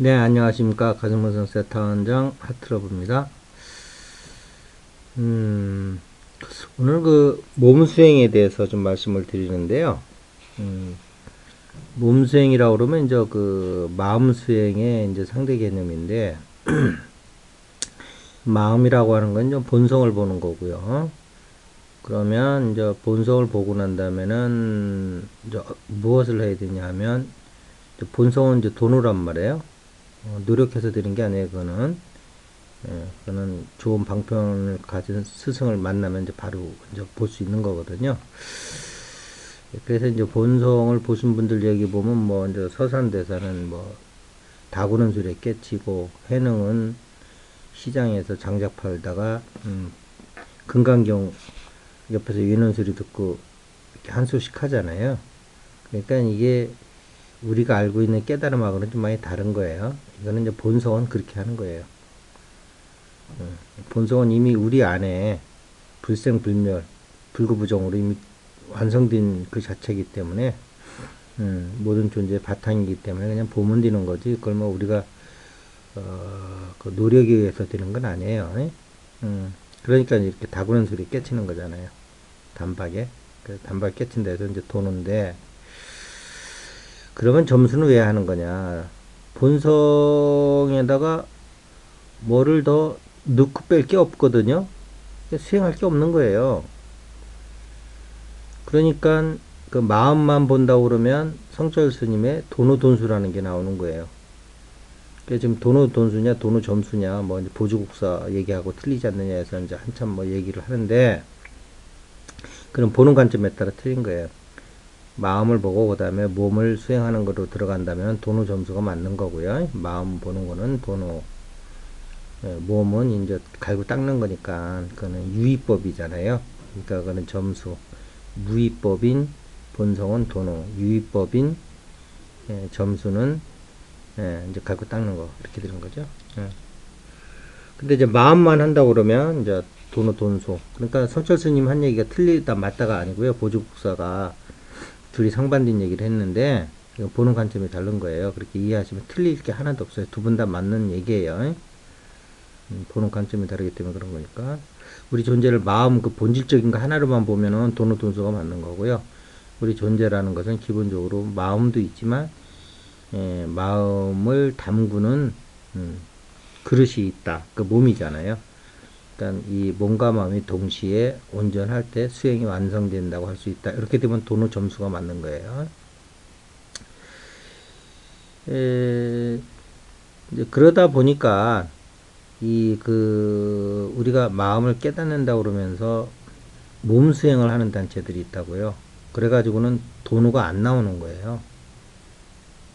네, 안녕하십니까. 가정무선 세타원장 하트러브입니다. 오늘 몸 수행에 대해서 좀 말씀을 드리는데요. 몸 수행이라고 그러면 이제 마음 수행의 이제 상대 개념인데, 마음이라고 하는 건 이제 본성을 보는 거고요. 그러면 이제 본성을 보고 난 다음에는 이제 무엇을 해야 되냐 하면, 이제 본성은 이제 돈으란 말이에요. 노력해서 드린 게 아니에요, 그거는. 그거는 좋은 방편을 가진 스승을 만나면 이제 바로 이제 볼 수 있는 거거든요. 그래서 이제 본성을 보신 분들 얘기 보면 뭐 이제 서산대사는 뭐 다구는 술에 깨치고 해능은 시장에서 장작 팔다가 금강경 옆에서 위는 소리 듣고 이렇게 한 소씩 하잖아요. 그러니까 이게 우리가 알고 있는 깨달음하고는 좀 많이 다른 거예요. 이거는 이제 본성은 그렇게 하는 거예요. 본성은 이미 우리 안에 불생불멸, 불구부정으로 이미 완성된 그 자체이기 때문에 모든 존재의 바탕이기 때문에 그냥 보면 되는 거지. 그걸 뭐 우리가 그 노력에 의해서 되는 건 아니에요. 그러니까 이렇게 다구는 소리 깨치는 거잖아요. 단박에. 그 단박 깨친다 해서 이제 도는데, 그러면 점수는 왜 하는 거냐. 본성에다가 뭐를 더 넣고 뺄 게 없거든요. 수행할 게 없는 거예요. 그러니까 그 마음만 본다고 그러면 성철 스님의 도노돈수라는 게 나오는 거예요. 지금 도노돈수냐 도노점수냐 뭐 이제 보주국사 얘기하고 틀리지 않느냐 해서 이제 한참 뭐 얘기를 하는데, 그럼 보는 관점에 따라 틀린 거예요. 마음을 보고 그 다음에 몸을 수행하는 거로 들어간다면 도노점수가 맞는 거고요. 마음 보는 거는 도노, 몸은 이제 갈고 닦는 거니까 그거는 유의법이잖아요. 그러니까 그거는 점수. 무의법인 본성은 도노, 유의법인 점수는 이제 갈고 닦는 거, 이렇게 되는 거죠. 근데 이제 마음만 한다고 그러면 이제 도노 돈소. 그러니까 성철 스님 한 얘기가 틀리다 맞다가 아니고요. 보주국사가 둘이 상반된 얘기를 했는데 보는 관점이 다른 거예요. 그렇게 이해하시면 틀릴 게 하나도 없어요. 두 분 다 맞는 얘기예요. 보는 관점이 다르기 때문에 그런 거니까. 우리 존재를 마음 그 본질적인 거 하나로만 보면은 도노 돈소가 맞는 거고요. 우리 존재라는 것은 기본적으로 마음도 있지만 마음을 담그는 그릇이 있다. 그 몸이잖아요. 그러니까 이 몸과 마음이 동시에 온전할 때 수행이 완성된다고 할 수 있다. 이렇게 되면 도노 점수가 맞는 거예요. 이제 그러다 보니까 우리가 마음을 깨닫는다 그러면서 몸 수행을 하는 단체들이 있다고요. 그래가지고는 도노가 안 나오는 거예요.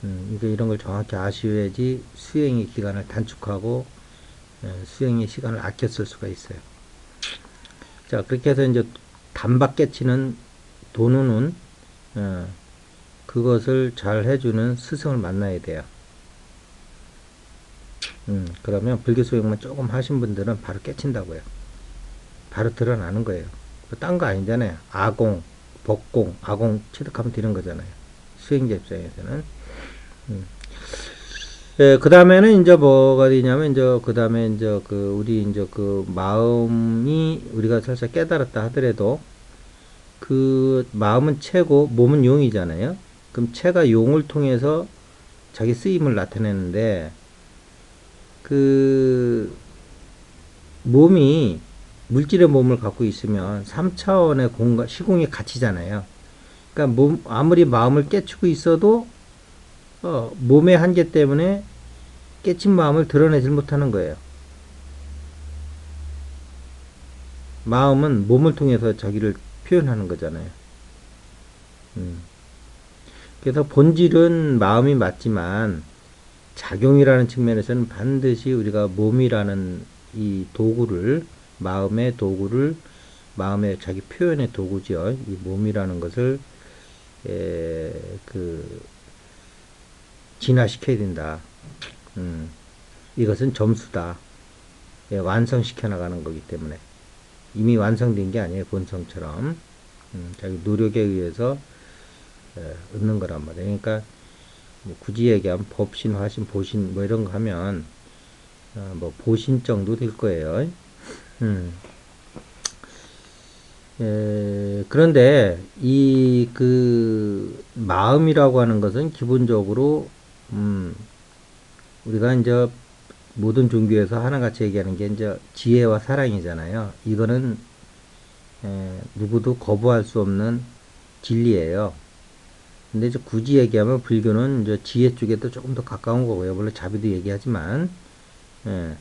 그러니까 이런 걸 정확히 아셔야지 수행의 기간을 단축하고 수행의 시간을 아껴 쓸 수가 있어요. 자, 그렇게 해서 이제 단박 깨치는 도노는 그것을 잘 해주는 스승을 만나야 돼요. 그러면 불교 수행만 조금 하신 분들은 바로 깨친다고요. 바로 드러나는 거예요. 딴 거 아니잖아요. 아공, 법공, 아공 취득하면 되는 거잖아요. 수행자 입장에서는. 예, 그 다음에는 이제 뭐가 되냐면, 이제 그 다음에 이제 우리 이제 마음이 우리가 살짝 깨달았다 하더라도 그 마음은 체고 몸은 용이잖아요. 그럼 체가 용을 통해서 자기 쓰임을 나타내는데, 그 몸이 물질의 몸을 갖고 있으면 3차원의 공간, 시공이 갇히잖아요. 그러니까 아무리 마음을 깨치고 있어도 몸의 한계 때문에 깨친 마음을 드러내질 못하는 거예요. 마음은 몸을 통해서 자기를 표현하는 거잖아요. 그래서 본질은 마음이 맞지만 작용이라는 측면에서는 반드시 우리가 몸이라는 이 도구를, 마음의 도구를, 마음의 자기 표현의 도구죠. 이 몸이라는 것을 진화시켜야 된다. 이것은 점수다. 완성시켜 나가는 거기 때문에 이미 완성된 게 아니에요. 본성처럼 자기 노력에 의해서 얻는 거란 말이에요. 그러니까 굳이 얘기하면 법신, 화신, 보신 뭐 이런 거 하면 뭐 보신 정도 될 거예요. 음. 그런데 이 그 마음이라고 하는 것은 기본적으로 우리가 이제 모든 종교에서 하나같이 얘기하는 게 이제 지혜와 사랑이잖아요. 이거는 누구도 거부할 수 없는 진리예요. 근데 이제 굳이 얘기하면 불교는 이제 지혜 쪽에도 조금 더 가까운 거고요. 물론 자비도 얘기하지만 예,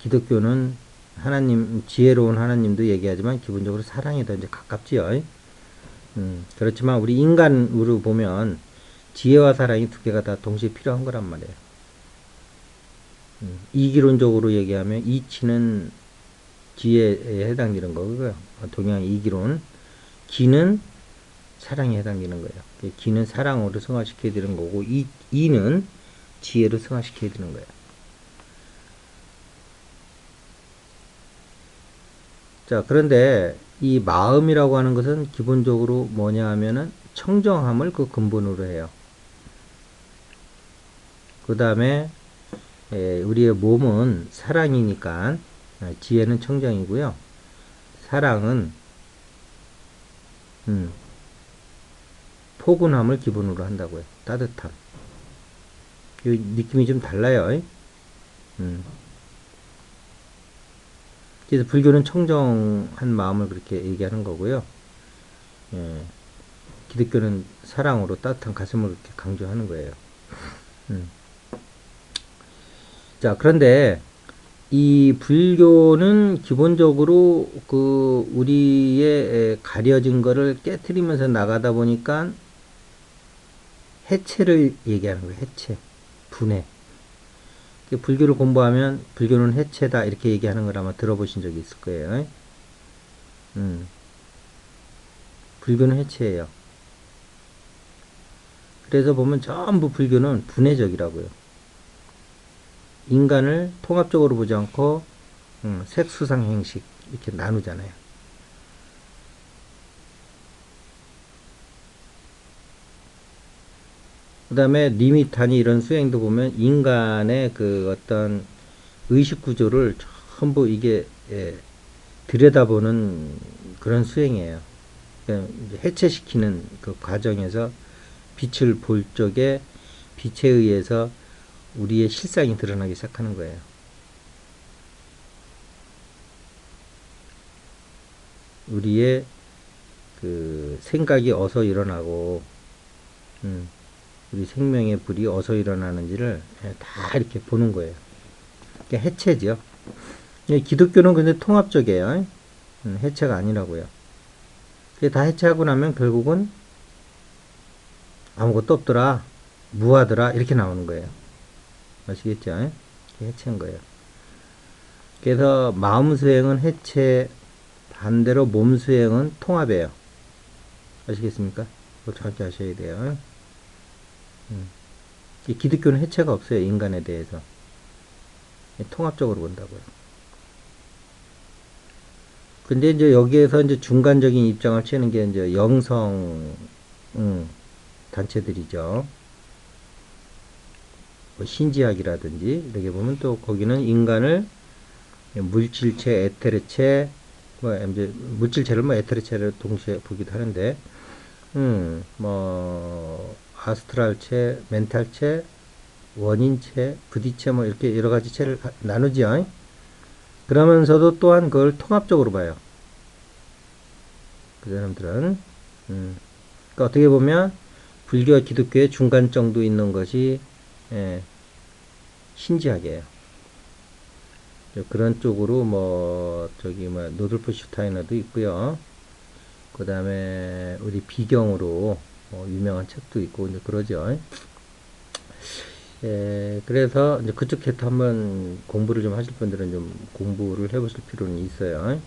기독교는 하나님 지혜로운 하나님도 얘기하지만 기본적으로 사랑이 더 이제 가깝지요. 그렇지만 우리 인간으로 보면 지혜와 사랑이 두 개가 다 동시에 필요한 거란 말이에요. 이기론적으로 얘기하면 이치는 지혜에 해당되는 거고요. 동양 이기론. 기는 사랑에 해당되는 거예요. 기는 사랑으로 승화시켜야 되는 거고, 이는 지혜로 승화시켜야 되는 거예요. 자, 그런데 이 마음이라고 하는 것은 기본적으로 뭐냐 하면은 청정함을 그 근본으로 해요. 그 다음에 우리의 몸은 사랑이니까 지혜는 청정이고요. 사랑은 포근함을 기본으로 한다고요. 따뜻함. 이 느낌이 좀 달라요. 그래서 불교는 청정한 마음을 그렇게 얘기하는 거고요. 기독교는 사랑으로 따뜻한 가슴을 그렇게 강조하는 거예요. 자, 그런데 이 불교는 기본적으로 그 우리의 가려진 거를 깨트리면서 나가다 보니까 해체를 얘기하는 거예요. 해체, 분해. 불교를 공부하면 불교는 해체다 이렇게 얘기하는 걸 아마 들어보신 적이 있을 거예요. 불교는 해체예요. 그래서 보면 전부 불교는 분해적이라고요. 인간을 통합적으로 보지 않고 색수상 행식 이렇게 나누잖아요. 그 다음에 리미타니 이런 수행도 보면 인간의 그 어떤 의식 구조를 전부 이게 들여다보는 그런 수행이에요. 그러니까 해체시키는 그 과정에서 빛을 볼 적에 빛에 의해서 우리의 실상이 드러나기 시작하는 거예요. 우리의 그 생각이 어서 일어나고 우리 생명의 불이 어서 일어나는지를 다 이렇게 보는 거예요. 그러니까 해체죠. 기독교는 근데 통합적이에요. 해체가 아니라고요. 다 해체하고 나면 결국은 아무것도 없더라, 무하더라 이렇게 나오는 거예요. 아시겠죠? 해체한 거예요. 그래서 마음 수행은 해체, 반대로 몸 수행은 통합이에요. 아시겠습니까? 그거 정확히 아셔야 돼요. 기독교는 해체가 없어요. 인간에 대해서. 통합적으로 본다고요. 근데 이제 여기에서 이제 중간적인 입장을 취하는 게 이제 영성 단체들이죠. 뭐 신지학이라든지 이렇게 보면 또 거기는 인간을 물질체, 에테르체, 뭐 이제 물질체를 뭐 에테르체를 동시에 보기도 하는데, 뭐 아스트랄체, 멘탈체, 원인체, 부디체 뭐 이렇게 여러 가지 체를 나누죠. 그러면서도 또한 그걸 통합적으로 봐요. 그 사람들은. 그러니까 어떻게 보면 불교와 기독교의 중간 정도 있는 것이 신지학이에요. 그런 쪽으로 뭐 저기 뭐 노들프 슈타이너도 있고요. 그 다음에 우리 비경으로 유명한 책도 있고 이제 그러죠. 그래서 이제 그쪽 캐터 한번 공부를 좀 하실 분들은 좀 공부를 해보실 필요는 있어요.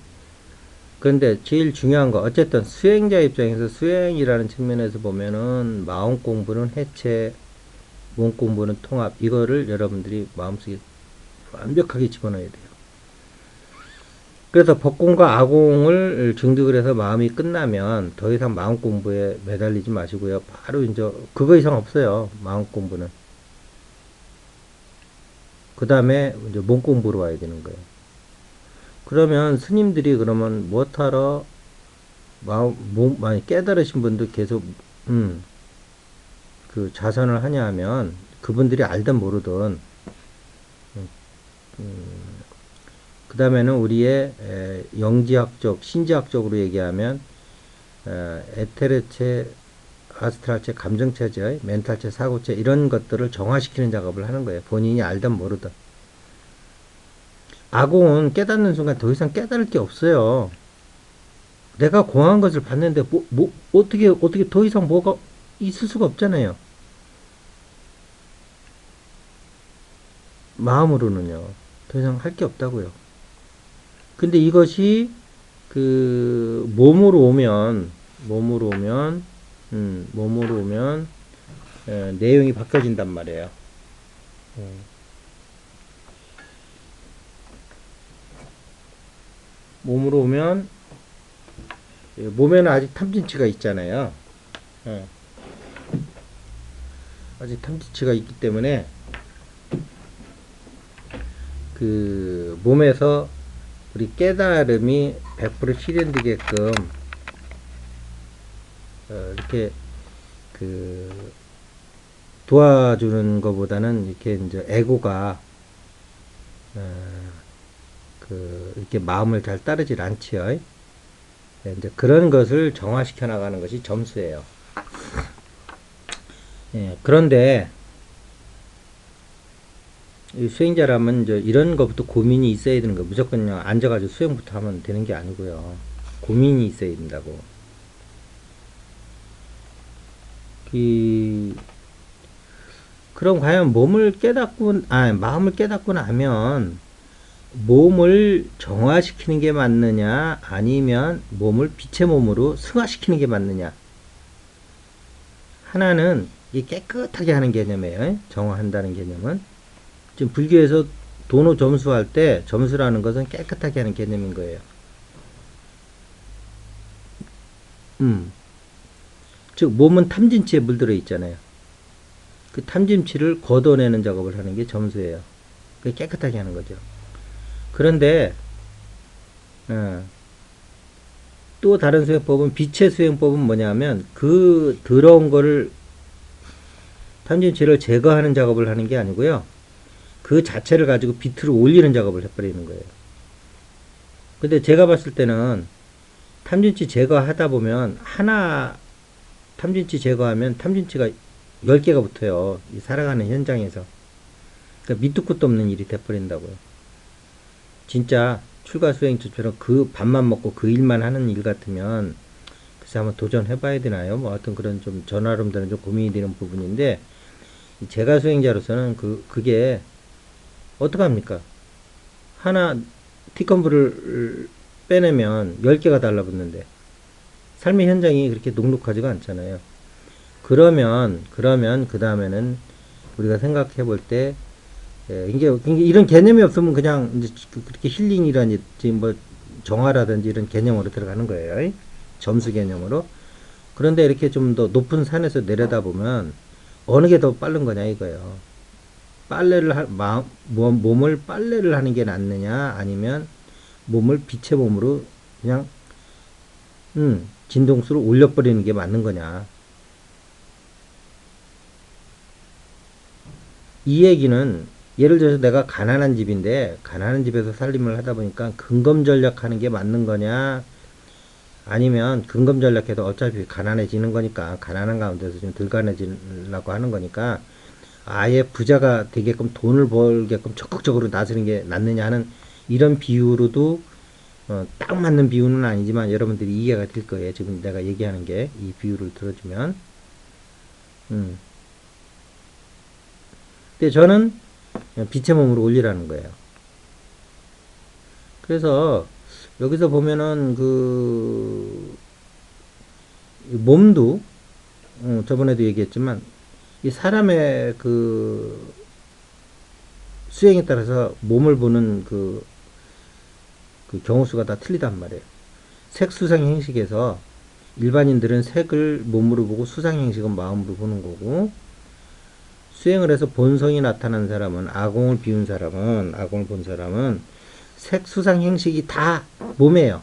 그런데 제일 중요한 거 어쨌든 수행자 입장에서 수행이라는 측면에서 보면은 마음 공부는 해체, 몸 공부는 통합, 이거를 여러분들이 마음속에 완벽하게 집어넣어야 돼요. 그래서 법공과 아공을 증득을 해서 마음이 끝나면 더 이상 마음 공부에 매달리지 마시고요. 바로 이제 그거 이상 없어요. 마음 공부는. 그 다음에 이제 몸 공부로 와야 되는 거예요. 그러면 스님들이 그러면 뭐하러 마음, 몸, 많이 깨달으신 분들 계속, 그 자선을 하냐 하면 그분들이 알든 모르든, 그 다음에는 우리의 영지학적, 신지학적으로 얘기하면 에테르체, 아스트랄체, 감정체제, 멘탈체, 사고체 이런 것들을 정화시키는 작업을 하는 거예요. 본인이 알든 모르든. 아공은 깨닫는 순간 더 이상 깨달을 게 없어요. 내가 공한 것을 봤는데 어떻게 더 이상 뭐가 있을 수가 없잖아요. 마음으로는요. 더 이상 할 게 없다고요. 근데 이것이 그 몸으로 오면 내용이 바뀌어진단 말이에요. 몸으로 오면 몸에는 아직 탐진치가 있잖아요. 예. 아직 탐진치가 있기 때문에 그 몸에서 우리 깨달음이 100% 실현되게끔 이렇게 그 도와주는 것보다는 이렇게 이제 에고가 그 이렇게 마음을 잘 따르질 않지요. 이제 그런 것을 정화시켜 나가는 것이 점수예요. 예, 그런데 수행자라면 이제 이런 것부터 고민이 있어야 되는 거. 무조건 그냥 앉아가지고 수행부터 하면 되는 게 아니고요. 고민이 있어야 된다고. 그럼 과연 마음을 깨닫고 나면 몸을 정화시키는 게 맞느냐, 아니면 몸을 빛의 몸으로 승화시키는 게 맞느냐. 하나는 이게 깨끗하게 하는 개념이에요. 정화한다는 개념은. 지금 불교에서 도노 점수할 때 점수라는 것은 깨끗하게 하는 개념인 거예요. 즉 몸은 탐진치에 물들어 있잖아요. 그 탐진치를 걷어내는 작업을 하는 게 점수예요. 그게 깨끗하게 하는 거죠. 그런데 또 다른 수행법은 빛의 수행법은 뭐냐면 그 더러운 거를 탐진치를 제거하는 작업을 하는 게 아니고요. 그 자체를 가지고 빛으로 올리는 작업을 해버리는 거예요. 근데 제가 봤을 때는 탐진치 제거하다 보면 하나 탐진치 제거하면 탐진치가 10개가 붙어요. 이 살아가는 현장에서. 그러니까 밑도 끝도 없는 일이 돼버린다고요. 진짜 출가수행처럼 그 밥만 먹고 그 일만 하는 일 같으면 글쎄 한번 도전해봐야 되나요? 뭐 하여튼 그런 좀 전화름들은 좀 고민이 되는 부분인데 제가 수행자로서는 그게 어떡합니까? 하나 티컴브를 빼내면 10개가 달라붙는데 삶의 현장이 그렇게 녹록하지가 않잖아요. 그러면 그 다음에는 우리가 생각해 볼 때 이게 이런 개념이 없으면 그냥 이제 그렇게 힐링이라든지 뭐 정화라든지 이런 개념으로 들어가는 거예요. 점수 개념으로. 그런데 이렇게 좀 더 높은 산에서 내려다 보면 어느 게 더 빠른 거냐 이거예요. 몸을 빨래를 하는 게 낫느냐, 아니면 몸을 빛의 몸으로 그냥 진동수로 올려버리는 게 맞는 거냐. 이 얘기는 예를 들어서 내가 가난한 집인데 가난한 집에서 살림을 하다 보니까 근검전략하는 게 맞는 거냐, 아니면 근검전략해도 어차피 가난해지는 거니까 가난한 가운데서 좀 덜 가난해지려고 하는 거니까 아예 부자가 되게끔 돈을 벌게끔 적극적으로 나서는 게 낫느냐 하는 이런 비유로도 딱 맞는 비유는 아니지만 여러분들이 이해가 될 거예요. 지금 내가 얘기하는 게 이 비유를 들어주면. 근데 저는 빛의 몸으로 올리라는 거예요. 그래서 여기서 보면은 그 몸도 저번에도 얘기했지만 이 사람의 그 수행에 따라서 몸을 보는 그 그 경우수가 다 틀리단 말이에요. 색, 수상, 행식에서 일반인들은 색을 몸으로 보고 수상, 행식은 마음으로 보는 거고, 수행을 해서 본성이 나타난 사람은, 아공을 비운 사람은, 아공을 본 사람은 색, 수상, 행식이 다 몸이에요.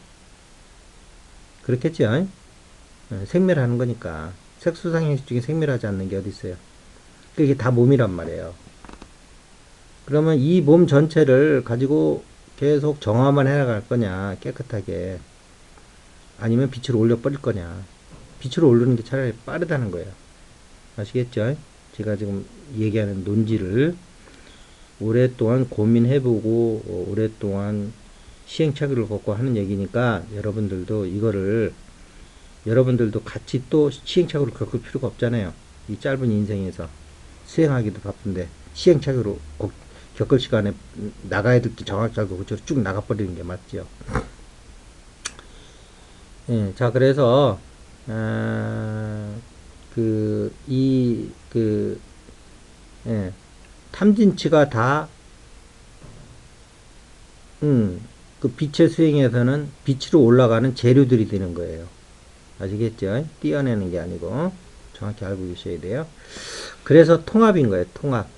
그렇겠죠? 생멸하는 거니까. 색, 수상, 행식 중에 생멸하지 않는 게 어디 있어요? 그게 다 몸이란 말이에요. 그러면 이 몸 전체를 가지고 계속 정화만 해나갈 거냐, 깨끗하게. 아니면 빛으로 올려버릴 거냐. 빛으로 오르는 게 차라리 빠르다는 거예요. 아시겠죠? 제가 지금 얘기하는 논지를 오랫동안 고민해보고, 오랫동안 시행착오를 겪고 하는 얘기니까, 여러분들도 이거를, 여러분들도 같이 또 시행착오를 겪을 필요가 없잖아요. 이 짧은 인생에서. 수행하기도 바쁜데, 시행착오로 겪을 시간에 나가야 될 게 정확히 알고 그쪽으로 쭉 나가버리는 게 맞죠. 예, 자, 그래서, 예, 탐진치가 다, 그 빛의 수행에서는 빛으로 올라가는 재료들이 되는 거예요. 아시겠죠? 띄어내는 게 아니고, 정확히 알고 계셔야 돼요. 그래서 통합인 거예요, 통합.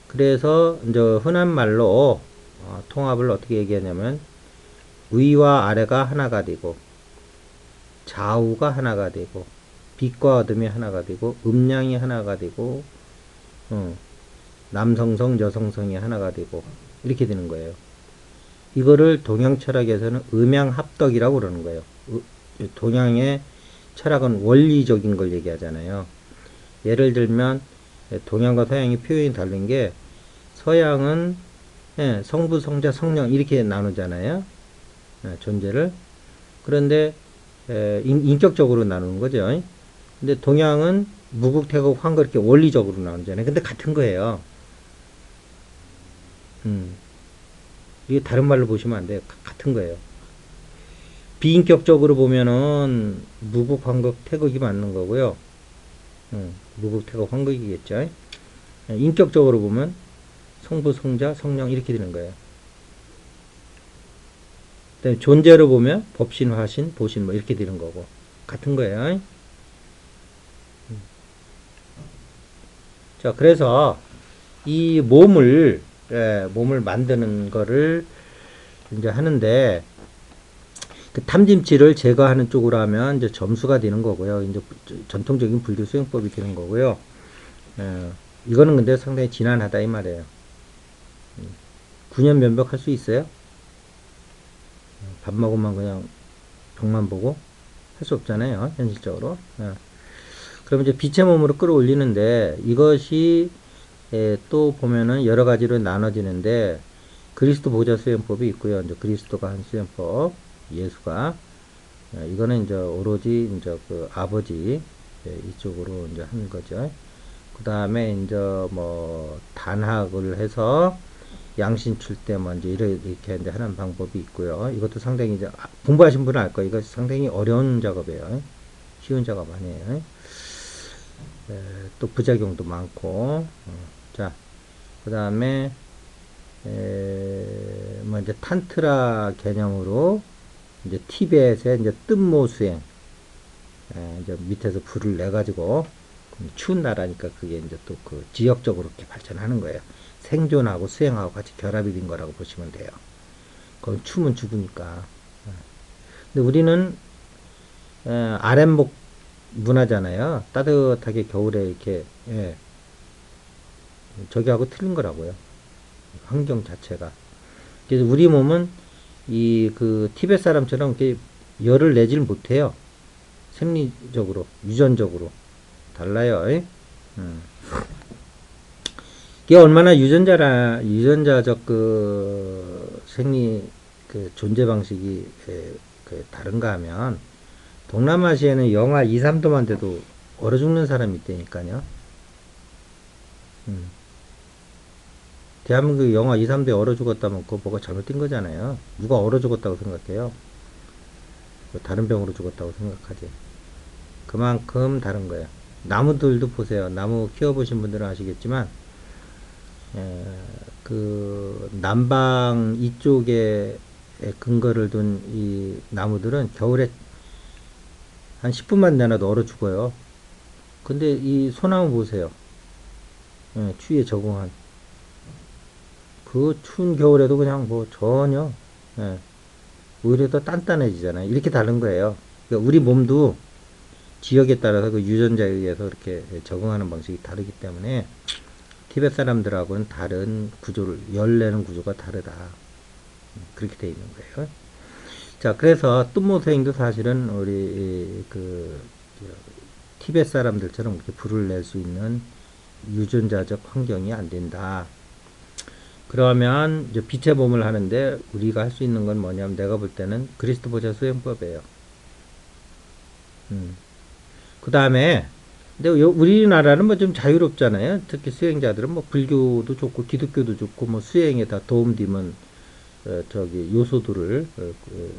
그래서, 이제 흔한 말로, 통합을 어떻게 얘기하냐면, 위와 아래가 하나가 되고, 좌우가 하나가 되고, 빛과 어둠이 하나가 되고, 음양이 하나가 되고, 남성성, 여성성이 하나가 되고, 이렇게 되는 거예요. 이거를 동양 철학에서는 음양합덕이라고 그러는 거예요. 동양의 철학은 원리적인 걸 얘기하잖아요. 예를 들면, 동양과 서양의 표현이 다른 게, 서양은 성부, 성자, 성령 이렇게 나누잖아요. 존재를. 그런데 인격적으로 나누는 거죠. 근데 동양은 무국, 태국, 황거 이렇게 원리적으로 나누잖아요. 근데 같은 거예요. 이게 다른 말로 보시면 안 돼요. 같은 거예요. 비인격적으로 보면은 무국, 황거, 태국이 맞는 거고요. 무국, 태국, 황거이겠죠. 인격적으로 보면 성부, 성자, 성령 이렇게 되는 거예요. 존재로 보면 법신, 화신, 보신 뭐 이렇게 되는 거고 같은 거예요. 자, 그래서 이 몸을 만드는 거를 이제 하는데 그 탐진치를 제거하는 쪽으로 하면 이제 점수가 되는 거고요. 이제 전통적인 불교 수행법이 되는 거고요. 이거는 근데 상당히 지난하다 이 말이에요. 9년 면벽할 수 있어요? 밥 먹으면 그냥 벽만 보고 할 수 없잖아요. 현실적으로. 그럼 이제 빛의 몸으로 끌어올리는데 이것이 또 보면은 여러 가지로 나눠지는데 그리스도 보좌 수행법이 있고요. 이제 그리스도가 한 수행법, 예수가 이거는 이제 오로지 이제 그 아버지 이쪽으로 이제 하는 거죠. 그 다음에 이제 뭐 단학을 해서 양신 출 때 먼저 이렇게 이제 하는 방법이 있고요. 이것도 상당히 이제 공부하신 분은 알 거예요. 이거 상당히 어려운 작업이에요. 쉬운 작업 아니에요. 또 부작용도 많고. 자, 그 다음에 뭐 이제 탄트라 개념으로 이제 티벳의 이제 뜸모 수행. 이제 밑에서 불을 내 가지고 추운 나라니까 그게 이제 또 그 지역적으로 이렇게 발전하는 거예요. 생존하고 수행하고 같이 결합이 된 거라고 보시면 돼요. 거기 추우면 죽으니까. 근데 우리는 아랫목 문화잖아요. 따뜻하게 겨울에 이렇게 저기하고 틀린 거라고요. 환경 자체가. 그래서 우리 몸은 이 그 티벳 사람처럼 이렇게 열을 내질 못해요. 생리적으로, 유전적으로 달라요. 이게 얼마나 유전자적 그 생리 그 존재 방식이 그 다른가 하면 동남아시아는 영하 2, 3도만 돼도 얼어 죽는 사람이 있다니까요. 대한민국 영하 2, 3도에 얼어 죽었다면 그거 뭐가 잘못된 거잖아요. 누가 얼어 죽었다고 생각해요? 다른 병으로 죽었다고 생각하지. 그만큼 다른 거예요. 나무들도 보세요. 나무 키워보신 분들은 아시겠지만 그 남방 이쪽에 근거를 둔 이 나무들은 겨울에 한 10분만 내놔도 얼어 죽어요. 근데 이 소나무 보세요. 추위에 적응한. 그 추운 겨울에도 그냥 뭐 전혀, 예, 오히려 더 단단해지잖아요. 이렇게 다른 거예요. 그러니까 우리 몸도 지역에 따라서 그 유전자에 의해서 이렇게 적응하는 방식이 다르기 때문에 티베트 사람들하고는 다른 구조를, 열 내는 구조가 다르다. 그렇게 돼 있는 거예요. 자, 그래서 뜸모생도 사실은 우리 그 티베트 사람들처럼 그렇게 불을 낼 수 있는 유전자적 환경이 안 된다. 그러면 이제 빛의 몸을 하는데 우리가 할 수 있는 건 뭐냐면 내가 볼 때는 그리스도 보좌 수행법이에요. 그 다음에 근데 우리나라는 뭐 좀 자유롭잖아요. 특히 수행자들은 뭐 불교도 좋고 기독교도 좋고 뭐 수행에 다 도움되면 저기 요소들을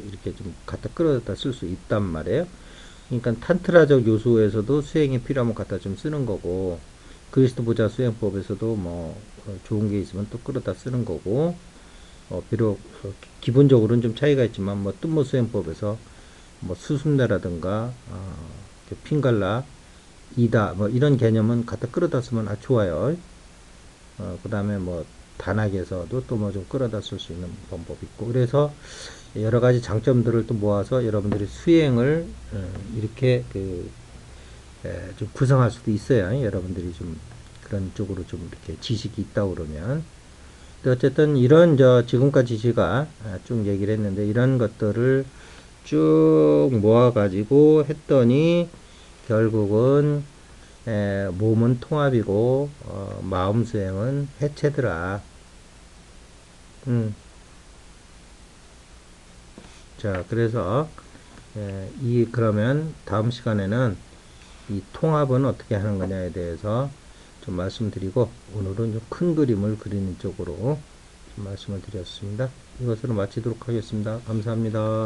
이렇게 좀 갖다 끌어다 쓸 수 있단 말이에요. 그러니까 탄트라적 요소에서도 수행이 필요하면 갖다 좀 쓰는 거고 그리스도 보좌 수행법에서도 뭐 좋은 게 있으면 또 끌어다 쓰는 거고 비록 기본적으로는 좀 차이가 있지만 뭐 뜸모 수행법에서 뭐 수순례라든가 핑갈라 이다 뭐 이런 개념은 갖다 끌어다 쓰면 아주 좋아요. 그 다음에 뭐 단학에서도 또 뭐 좀 끌어다 쓸 수 있는 방법이 있고 그래서 여러 가지 장점들을 또 모아서 여러분들이 수행을 이렇게 좀 구성할 수도 있어요. 여러분들이 좀 그런 쪽으로 좀 이렇게 지식이 있다 그러면. 근데 어쨌든 이런 지금까지 제가 쭉 얘기를 했는데 이런 것들을 쭉 모아가지고 했더니 결국은 몸은 통합이고 마음 수행은 해체더라. 자, 그래서 그러면 다음 시간에는 이 통합은 어떻게 하는 거냐에 대해서 좀 말씀드리고 오늘은 좀 큰 그림을 그리는 쪽으로 좀 말씀을 드렸습니다. 이것으로 마치도록 하겠습니다. 감사합니다.